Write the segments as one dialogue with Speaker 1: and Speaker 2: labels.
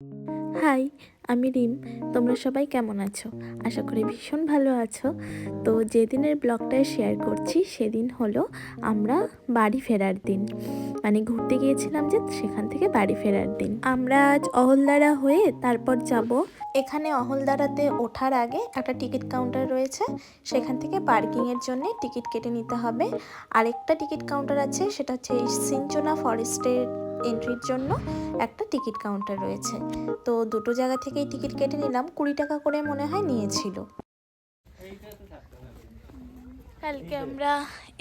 Speaker 1: High, আমি রিম। তোমরা সবাই কেমন আছো? আশা করি ভীষণ ভালো আছো। তো যেদিনের ব্লগটায় শেয়ার করছি সেদিন হলো আমরা বাড়ি ফেরার দিন, মানে ঘুরতে গিয়েছিলাম যে সেখান থেকে বাড়ি ফেরার দিন। আমরা আজ অহলদারা হয়ে তারপর যাব। এখানে অহলদারাতে ওঠার আগে একটা টিকিট কাউন্টার রয়েছে, সেখান থেকে পার্কিংয়ের জন্য টিকিট কেটে নিতে হবে। আরেকটা টিকিট কাউন্টার আছে, সেটা হচ্ছে এই সিনচোনা ফরেস্টের এন্ট্রির জন্য একটা টিকিট কাউন্টার রয়েছে। তো দুটো জায়গা থেকেই টিকিট কেটে নিলাম, 20 টাকা করে মনে হয় নিয়েছিল। কালকে আমরা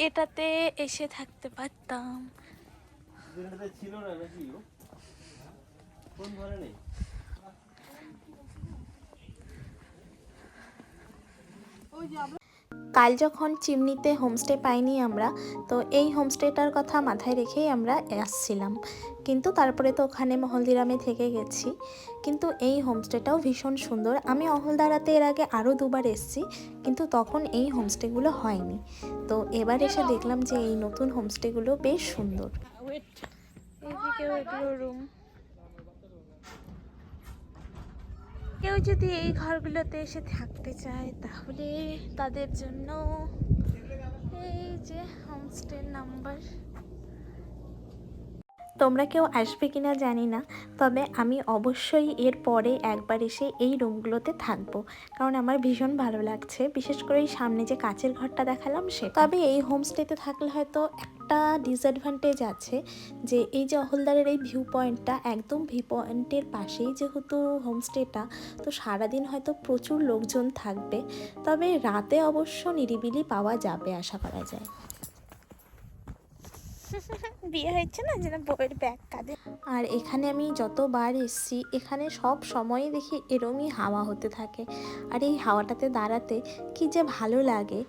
Speaker 1: এটাতে এসে থাকতে পারতাম। কাল যখন চিমনিতে হোমস্টে পাইনি আমরা, তো এই হোমস্টেটার কথা মাথায় রেখেই আমরা আসছিলাম। কিন্তু তারপরে তো ওখানে হলদিরামে থেকে গেছি। কিন্তু এই হোমস্টেটাও ভীষণ সুন্দর। আমি অহলদারাতে এর আগে আরও দুবার এসেছি, কিন্তু তখন এই হোমস্টেগুলো হয়নি। তো এবার এসে দেখলাম যে এই নতুন হোমস্টেগুলো বেশ সুন্দর। এদিকেও এগুলো রুম। কেউ যদি এই ঘরগুলোতে এসে থাকতে চায় তাহলে তাদের জন্য এই যে হোমস্টের নাম্বার। তোমরা কেউ আসবে কিনা জানি না, তবে আমি অবশ্যই এর পরে একবার এসে এই রুমগুলোতে থাকবো, কারণ আমার ভীষণ ভালো লাগছে। বিশেষ করে এই সামনে যে কাচের ঘরটা দেখালাম সে। তবে এই হোমস্টেতে থাকলে হয়তো একটা ডিসঅ্যাডভান্টেজ আছে, যে এই যে অহলদারের এই ভিউ পয়েন্টটা, একদম ভিউ পয়েন্টের পাশেই যেহেতু হোমস্টেটা, তো সারাদিন হয়তো প্রচুর লোকজন থাকবে। তবে রাতে অবশ্য নিরিবিলি পাওয়া যাবে আশা করা যায়। বিয়ে হয়েছে না, যেন বউয়ের ব্যাগ কাঁধে। আর এখানে আমি যতবার এসছি, এখানে সব সময়ই দেখি এরমই হাওয়া হতে থাকে, আর এই হাওয়াটাতে দাঁড়াতে কি যে ভালো লাগে।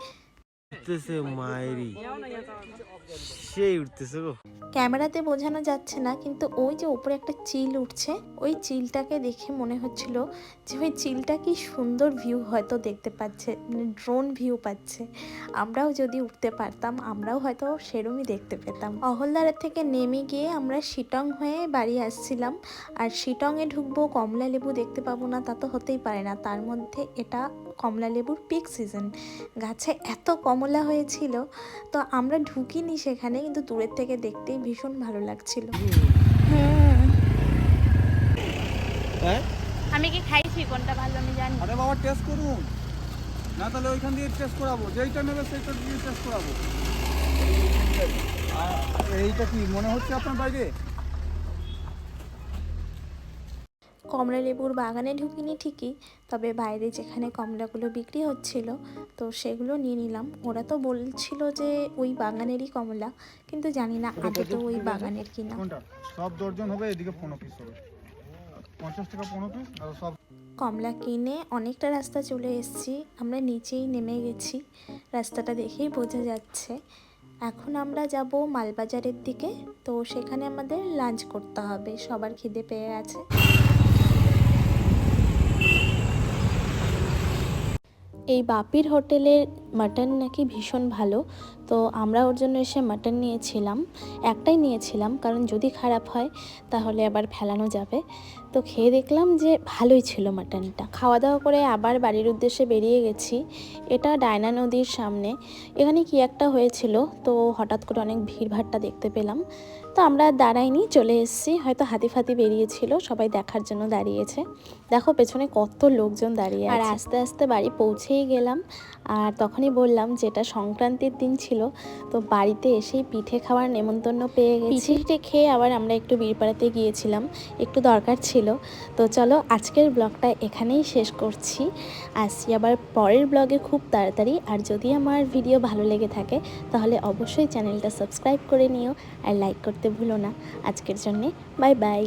Speaker 1: ক্যামেরাতে বোঝানো যাচ্ছে না, কিন্তু ওই যে উপরে একটা চিল উঠছে, ওই চিলটাকে দেখে মনে হচ্ছিল যে ওই চিলটা কি সুন্দর ভিউ হয়তো দেখতে পাচ্ছে, ড্রোন ভিউ পাচ্ছে। আমরাও যদি উঠতে পারতাম, আমরাও হয়তো সেরমই দেখতে পেতাম। অহলদারের থেকে নেমে গিয়ে আমরা শিটং হয়ে বাড়ি আসছিলাম। আর শিটংয়ে ঢুকবো, কমলা লেবু দেখতে পাবো না তা তো হতেই পারে না। তার মধ্যে এটা কমলা লেবুর পিক সিজন, গাছে এত কমলা হয়েছিল। তো আমরা ঢুকিনি সেখানে, কিন্তু দূরের থেকে দেখতেই ভীষণ ভালো লাগছিল। আমি কি খাইছি, কোনটা ভালো আমি জানি।
Speaker 2: আরে বাবা টেস্ট করুন না, তাহলে ওইখান দিয়ে টেস্ট করাবো, যেইটা নেবে সেইটা দিয়ে টেস্ট করাবো। এইটা কি মনে হচ্ছে আপনার বাইরে?
Speaker 1: কমলা লেবুর বাগানে ঢুকিনি ঠিকই, তবে বাইরে যেখানে কমলাগুলো বিক্রি হচ্ছিল তো সেগুলো নিয়ে নিলাম। ওরা তো বলছিল যে ওই বাগানেরই কমলা, কিন্তু জানি না আদতে ওই বাগানের কিনা।
Speaker 2: সব দর্জন হবে, এদিকে 15 পিস হবে, 50 টাকা 15 পিস। আর সব
Speaker 1: কমলা কিনে অনেকটা রাস্তা চলে এসেছি, আমরা নিচেই নেমে গেছি, রাস্তাটা দেখেই বোঝা যাচ্ছে। এখন আমরা যাব মালবাজারের দিকে, তো সেখানে আমাদের লাঞ্চ করতে হবে, সবার খিদে পেয়ে আছে। এই বাপির হোটেলের মাটন নাকি ভীষণ ভালো, তো আমরা ওর জন্য এসে মাটন নিয়েছিলাম। একটাই নিয়েছিলাম, কারণ যদি খারাপ হয় তাহলে আবার ফেলানো যাবে। তো খেয়ে দেখলাম যে ভালোই ছিল মাটনটা। খাওয়া দাওয়া করে আবার বাড়ির উদ্দেশ্যে বেরিয়ে গেছি। এটা ডায়না নদীর সামনে। এখানে কি একটা হয়েছিল, তো হঠাৎ করে অনেক ভিড়ভাট্টা দেখতে পেলাম, তো আমরা দাঁড়াইনি, চলে এসেছি। হয়তো হাতি ফাতি বেরিয়েছিল, সবাই দেখার জন্য দাঁড়িয়েছে। দেখো পেছনে কত লোকজন দাঁড়িয়ে আছে। আর আস্তে আস্তে বাড়ি পৌঁছেই গেলাম। আর তখনই বললাম যেটা সংক্রান্তির দিন ছিল, তো বাড়িতে এসেই পিঠে খাওয়ার নেমন্তন্ন পেয়ে গেছি। পিঠে খেয়ে আবার আমরা একটু বীরপাড়াতে গিয়েছিলাম, একটু দরকার ছিল। তো চলো আজকের ব্লগটা এখানেই শেষ করছি, আসছি আবার পরের ব্লগে খুব তাড়াতাড়ি। আর যদি আমার ভিডিও ভালো লেগে থাকে তাহলে অবশ্যই চ্যানেলটা সাবস্ক্রাইব করে নিও, আর লাইক করতে ভুলো না। আজকের জন্যে বাই বাই।